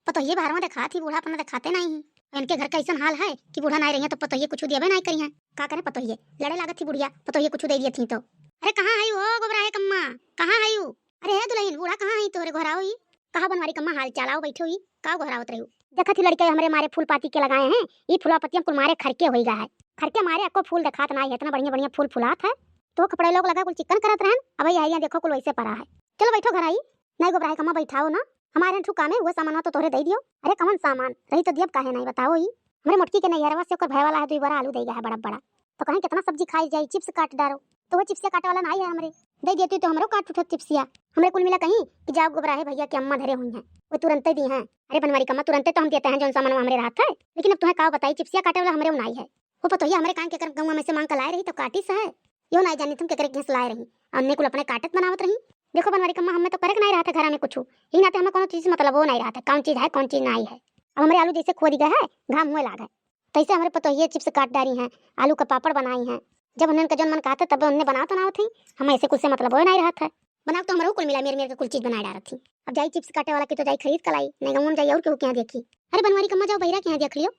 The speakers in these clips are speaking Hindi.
पतोहिए बाहरवा देखा थी, बूढ़ा अपना दिखाते नहीं है। इनके घर का ऐसा हाल है कि बूढ़ा नहीं रही है तो पतोहिए कुछ देबे नहीं करी है। का करे पतोहिए लड़े लागत थी बुढ़िया, पतोहिए कुछ दे दिए थी तो। अरे कहां है हो गोबरा है कम्मा, कहां है यू? अरे है दुल्हन बूढ़ा कहां है तोरे घर आओ ही? कहां बनवारी कम्मा हाल चालाओ बैठो ही का घरावत रही? देखा थी लड़के हमरे मारे फूल पाती के लगाए हैं, ई फूला पत्तियां कुल मारे खरके होई गा है। खरके मारे अको फूल दिखात नहीं है, इतना बढ़िया बढ़िया फूल फुलात है। तो कपड़े लोग लगा कुल चिकन करत रहन, अब यही देखो कुल वैसे पड़ा है। चलो बैठो घर आई। नहीं गोबरा कम्मा बैठाओ ना, हमारे ठू काम है वो सामान तो तोरे दे दियो। अरे कौन सामान रही तो दियब काहे नहीं बताओ ही। हमरे मोटकी के नैहरवा से ओकर भय वाला है, 2 बार आलू दे गया है बड़ा बड़ा। तो कहीं कितना सब्जी खाई जाई, चिप्स काट डारो तो वो चिप्स काटे वाला नहीं है हमरे। दे देती तो हमरो काट उठत चिप्सिया। हमरे कुल मिला कहीं कि जाओ गोबरा है भैया की अम्मा धरे हुई हैं, वो तुरंत दी हैं। अरे बनवारी कम्मा तुरंत तो हम देते हैं जो सामान हमरे रात है, लेकिन अब तुम्हें का बताई चिप्सिया काटे वाला हमरे नहीं है। वो पतोहिया हमरे कान के कर गांव में से मांग कर लाए रही तो काटी सा है, यो नहीं जानी तुम के करे घिस लाए रही, अन्ने कुल अपने काटत बनावत रही। देखो बनवारी कम्मा हमें तो करे नहीं रहा था घर में कुछ ही नाते हमें कोनो चीज मतलब वो नहीं रहा था कौन चीज है कौन चीज नहीं है। अब हमारे आलू जैसे खोद गए है घाम हुए लाग है, तैसे हमारे पतोहिए चिप्स काट डाली हैं, आलू का पापड़ बनाई हैं। जब उन्होंने जन मन कहता तब उन्होंने बनाओ तो ना थी, हमें ऐसे कुछ से मतलब वो नहीं रहा था। बनाओ तो हमारे कुल मिला मेरे मेरे कुल चीज बना डाल थी। अब जाई चिप्स काटे वाला की तो जाई खरीद कर लाई, नहीं गाँव में जाई और क्यों क्या देखी। अरे बनवारी कम्मा जाओ बहिरा क्या देख लियो,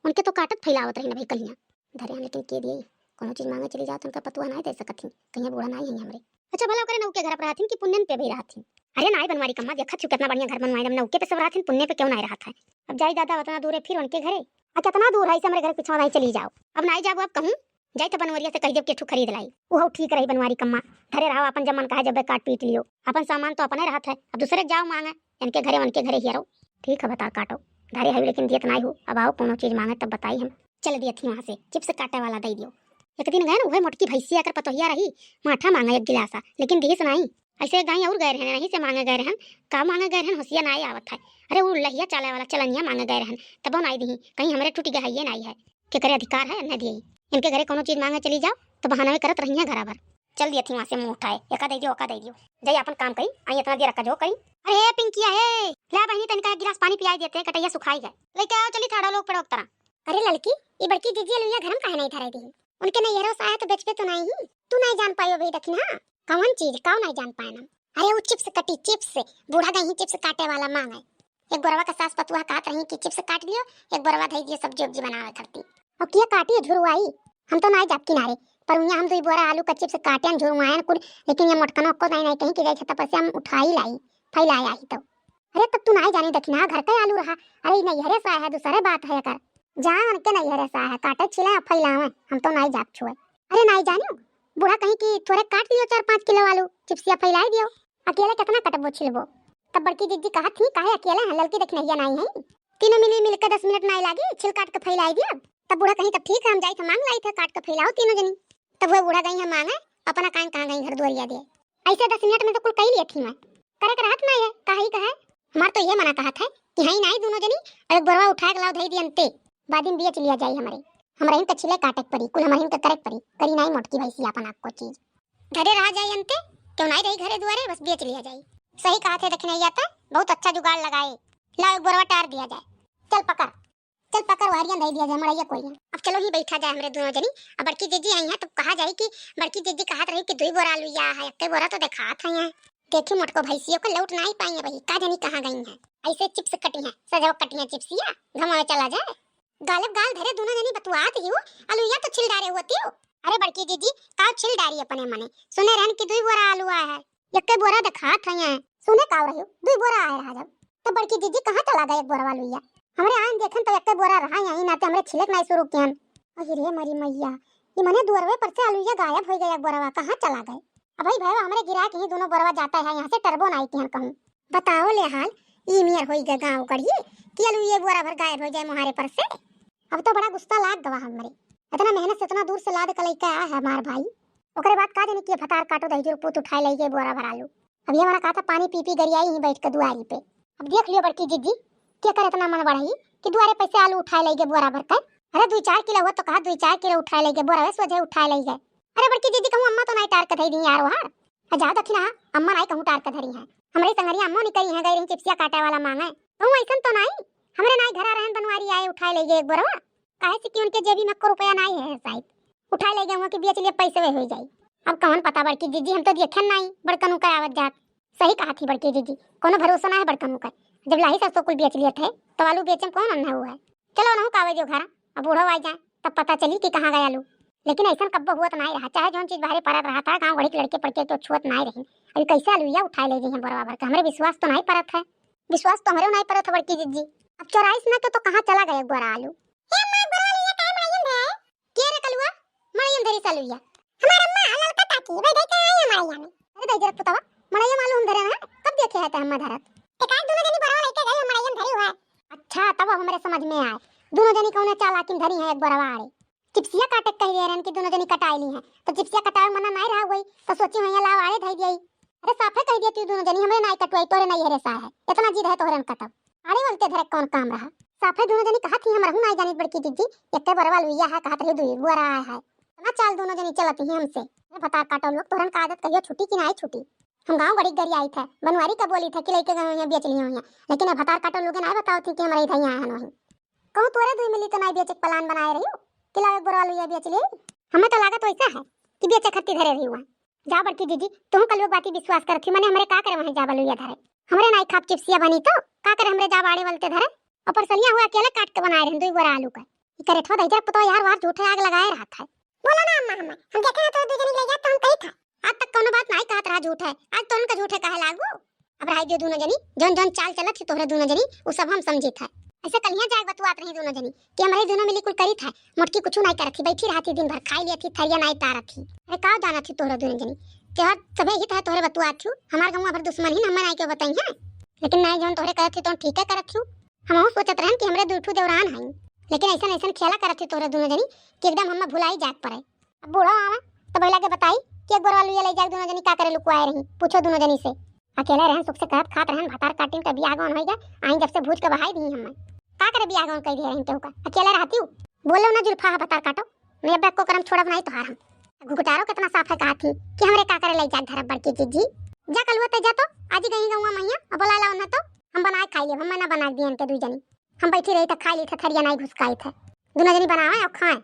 उनके तो काटत फैलावत रही ना भाई कलियां धरे हम, लेकिन के दिए कोनो चीज मांगे चली जात उनका पतुआ नहीं दे सकत थी, कहीं बूढ़ा नहीं है हमरे। अच्छा भला करे नौके घर पर रहथिन कि पुण्यन पे भी रहथिन? अरे नहीं बनवारी कम्मा देखा छु कितना बढ़िया घर बनवाई हम, नौके पे सब रहथिन पुण्य पे क्यों नहीं रहा था। अब जाई दादा उतना दूर है फिर उनके घरे, अच्छा कितना दूर है, हमारे घर पिछवा नहीं चली जाओ। अब नहीं जाओ अब कहूं जाई तो बनवरिया से कह देव के ठू खरीद लाई, वो ठीक रही बनवारी कम्मा। धरे रहो अपन जमन कहा जब काट पीट लियो, अपन सामान तो अपने रहत है, अब दूसरे जाओ मांगे इनके घरे उनके घरे ही रहो। ठीक है बता काटो धरे है लेकिन दियत नहीं हो, अब आओ कोनो चीज मांगे तब बताई हम चल दिए थी वहां से चिप्स काटे वाला दे दियो। एक दिन गए ना वही मोटकी भैंसी आकर पतोहिया रही, माठा मांगा एक गिलासा लेकिन दिस नहीं, ऐसे गाय और गए रहन नहीं से मांगे गए रहन, का मांगे गए रहन होशिया नहीं आवत है। अरे वो लहिया चाले वाला चलनिया मांगे गए रहन तब नहीं दी, कहीं हमरे टूट गया है ये नहीं है के करे अधिकार है न दिए। इनके घरे कोनो चीज मांगे चली जाओ तो बहाना में करत रही है घर भर। चल दिए थी वहां से मुंह उठाए, एका दे दियो ओका दे दियो, जाई अपन काम करी आई इतना देर रखा जो करी। अरे पिंकिया ए ले बहनी तनिका एक गिलास पानी पियाई देते कटैया सुखाई गए, लेके आओ चली थाड़ा लोग पड़ो तरह। अरे लड़की ये बड़की दीदी लुइया घर में काहे नहीं धरे दी, उनके नैहरों से आया तो बेचबे तो नहीं ही, तू नहीं जान पायो भाई दखना कौन चीज काऊ नहीं जान पाए ना। अरे वो चिप्स कटी चिप्स से बूढ़ा गई चिप्स काटे वाला मांगे, एक गोरवा का सास पतुआ काट रही कि चिप्स काट दियो, एक गोरवा धई दियो सब्जी उब्जी बनावे करती। अब किया काटी झुरवाई हम तो नहीं जात किनारे, पर उन्हें हम 2 बोरा आलू का चिप्स काटे हम झुरवाए कुल, लेकिन ये मोटकनो को नहीं कहीं कि जाई छता पर से हम उठाई लाई फैलाया ही तो। अरे तब तू नहीं जानी दखना घर का आलू रहा, अरे नैहरे से है दूसरे बात है कर जान उनके नैहरे से है काटे छिले फैलावे हम तो नहीं जात छुए। अरे नहीं जानियो बूढ़ा कहीं कि थोड़े काट दियो 4-5 किलो आलू चिप्सिया फैलाई दियो, अकेले कितना कटबो छिलबो। तब बड़की दीदी कहा थी काहे अकेले हैं लड़की देखने नहीं है, तीनों मिल के 10 मिनट नहीं लागी छिल काट के फैलाई दिया। तब बूढ़ा कहीं तब ठीक है हम जाई तो मांग लाई थे काट के फैलाओ तीनों जनी, तब वो बूढ़ा गई है मांगे अपना कान कहां गई घर दुआरिया दे, ऐसे 10 मिनट में तो कुल कही लिए थी मैं करे कर हाथ नहीं है काहे कहे हमार तो ये मना कहा था कि हई नहीं दोनों जनी और बरवा उठा के लाओ धई दियंते बादिन बिया चलिया जाई हमरा इनका छिले काटक परी कुल हमारे इनका करक परी करी नहीं मोटकी भैंसी अपन आपको चीज घरे रह जाई अंते क्यों नहीं रही घरे दुआरे बस बिया चलिया जाई। सही कहा थे देखने आता बहुत अच्छा जुगाड़ लगाए, लाओ एक बरवा टार दिया जाए, चल पकड़ वारियां दे दिया जाए मड़ैया कोई। अब चलो ही बैठा जाए हमरे दोनों जनी, अब बड़की दीदी आई है तो कहा जाए कि बड़की दीदी कहत रही कि 2 बोरा आलूया है एक बोरा तो दिखात है यहाँ देखी मोटको भैंसियों को लौट नहीं पाई है भाई का जानी कहां गई है, ऐसे चिप्स कटी है सजाओ कटी है चिप्सिया घमावे चला जाए गालब गाल धरे दोनों जनी बतुआत ही हो आलूया तो छिल डारे होती हो। अरे बड़की दीदी का छिल डारी अपने मने सुने रहन कि 2 बोरा आलू आया है एक बोरा दिखात है सुने का रही 2 बोरा आया रहा जब तो बड़की दीदी कहां चला गए एक बोरा आलूया हमरे आन देखन तो एक बोरा रहा यहीं नाते हमरे छिलक नहीं शुरू कियन। अरे मरी मैया ये मने दुरवे पर से आलूया गायब हो गया एक बोरा कहां चला गए। अब भाई भाई हमरे गिरा के ही दोनों बोरा जाता है यहां से टर्बो नहीं कियन कहूं बताओ ले हाल ई मियर होई गए गांव कड़िए कि आलूया बोरा भर गायब हो जाए मुहारे पर से। अब तो बड़ा गुस्सा लाग गवा हमरे इतना मेहनत से इतना दूर से लाद कलई का है हमार भाई, ओकरे बाद का जाने कि फटार काटो दही जो पुत उठाए लई गए बोरा भर आलू। अब ये हमारा कहा था पानी पी गरियाई ही बैठ के दुआरी पे। अब देख लियो बड़की जीजी क्या करे इतना मन बढ़ाई कि दुआरे पे से आलू उठाए लई गए बोरा भर कर। अरे 2-4 किलो हुआ तो कहा 2-4 किलो उठाए लई गए बोरा वे सोझे उठाए लई गए। अरे बड़की दीदी कहूं अम्मा तो नहीं टार के धई दी यार वहां जा दखना अम्मा नहीं कहूं टार के धरी है हमरे संगरी अम्मा नहीं करी है गई रही चिप्सिया काटे वाला मांगे कहूं ऐसन तो नहीं हमरे नहीं घर रहन बनवारी आए उठाए लई गए एक बोरा काहे से कि उनके जेबी में को रुपया नहीं है शायद उठाए ले गए कि बेच लिए पैसे वे हो जाई। अब कौन पता बड़की दीदी हम तो देखन नहीं बड़कनु का आवत जात। सही कहा थी बड़की दीदी कोनो भरोसा ना है बड़कनु का जब लाही सरसों कुल बेच लिए थे तो आलू बेचम कौन अन्ना हुआ है। चलो ना कावे जो घर अब बूढ़ो आ जाए तब पता चली कि कहाँ गया आलू। लेकिन ऐसा कब्बो हुआ तो नहीं रहा, चाहे जो चीज बाहर परत रहा था गाँव घड़ी के लड़के पड़के तो छुअत नहीं रही। अभी कैसे आलूया उठा ले गई बराबर का, हमारे विश्वास तो नहीं परत है। विश्वास तो हमारे नहीं परत है बड़की जिज्जी। अब 24 ना तो कहाँ चला गया गोरा आलू। हे मां गोरा आलूया काहे मड़ायन है के रे कलुआ मड़ायन धरी सालूया हमार अम्मा हलाल का ताकी भाई देख आई हमारे में। अरे भाई जरा पुतवा मड़ायन मालूम धरे ना कब देखे है हम धरत ते काहे दोनों जनी बराबर लेके गए मड़ायन धरी हुआ। अच्छा तब हमारे समझ में आए दोनों जनी कौन चालाकी धरी है एक बराबर चिप्सिया काटे कह रहे हैं कि दोनों जनी कटाई ली हैं तो चिप्सिया कटाए मना नहीं रहा हुई तो सोची भैया लाव आड़े धई दिई। अरे साफे कह दिया तू दोनों जनी हमरे नहीं कटवाई तोरे नहीं हेरे सा है इतना जिद है तोरे कटब आड़े बोलते धरे कौन काम रहा। साफे दोनों जनी कहा थी हम रहू नहीं जानी बड़की दीदी एक बरवा लुइया है कहा तो दुई बुआ रहा है ना चाल दोनों जनी चलती है हमसे। अरे बता काटो लोग तोरन का आदत कहियो छुट्टी की नहीं छुट्टी। हम गांव गड़ी गरी आई थे बनवारी का बोली था कि लेके गए यहाँ बेच ली हुई लेकिन अब भतार काटो लोग नहीं बताओ थी कि हमारे इधर यहाँ है नहीं कहूँ तोरे दुई मिली तो नहीं बेचे प्लान बनाए रही हो किला एक बोरा लुइया बेच ली। हमें तो लागत वैसा है कि बेचे खत्ती धरे रही हुआ जा बड़की दीदी तुम कल लोग बाती विश्वास करती मैंने हमारे का करे वहीं जा लुइया धरे हमारे नहीं खाप चिप्सिया बनी तो का करे हमरे जा बाड़े वालते धरे ऊपर सलिया हुआ अकेले काट के बनाए रहे दुई बोरा आलू का करे थो दई पतो यार वार झूठे आग लगाए रहा था। बोला ना अम्मा हम देखे ना तो दू जनी ले जा तो हम कही था आज तक कोनो बात नहीं कहत रहा झूठ है आज तो उनका झूठे कहे लागू। अब रही जो दोनों जनी जन जन चाल चलत थी तोहरे दोनों जनी वो सब हम समझी था ऐसे कलियां जाग बतवात रही दोनों जनी कि हमारे दोनों मिली कुल करी था मोटकी कुछ नहीं करत थी बैठी रहती दिन भर खाई लिया थी थरिया नहीं तारत थी। अरे का जाना थी तोहरे दोनों जनी तेहर सबे ही था तोहरे बतवात थी हमार गांव भर दुश्मन ही न मनाई के बताई है लेकिन नहीं जौन तोहरे करत थी तो ठीक है करत थी हम सोचत रहन कि हमरे दूठू देवरान हई लेकिन ऐसा ऐसा खेला करत थी तोहरे दोनों जनी कि एकदम हम भुलाई जात पड़े। अब बूढ़ा आवा तो बैला के बताई कि एक बार आलू ले जाग दोनों जनी का करे लुकवाए रही पूछो दोनों जनी से अकेले रहन सुख से कहत खात रहन भतार काटिन त बियाह गौन होई जा आई जब से भूज के बहाई दी हम का करे बियाह गौन कह दे रही तो का अकेले रहती हूं बोलो ना जुल्फा है भतार काटो मैं बैग को करम छोड़ब नहीं तोहार हम घुघटारो कितना साफ है कहा थी कि हमरे का करे ले जाग धरब बड़की जीजी जा कलवा ते जा तो आज गई गौवा मैया अब बोला ला न तो हम बनाए खाई ले हम ना बना दिए इनके दुई जनी हम बैठी रही त खाई ली थे थरिया नहीं घुसकाई थे दोनों जनी बनावे और खाए।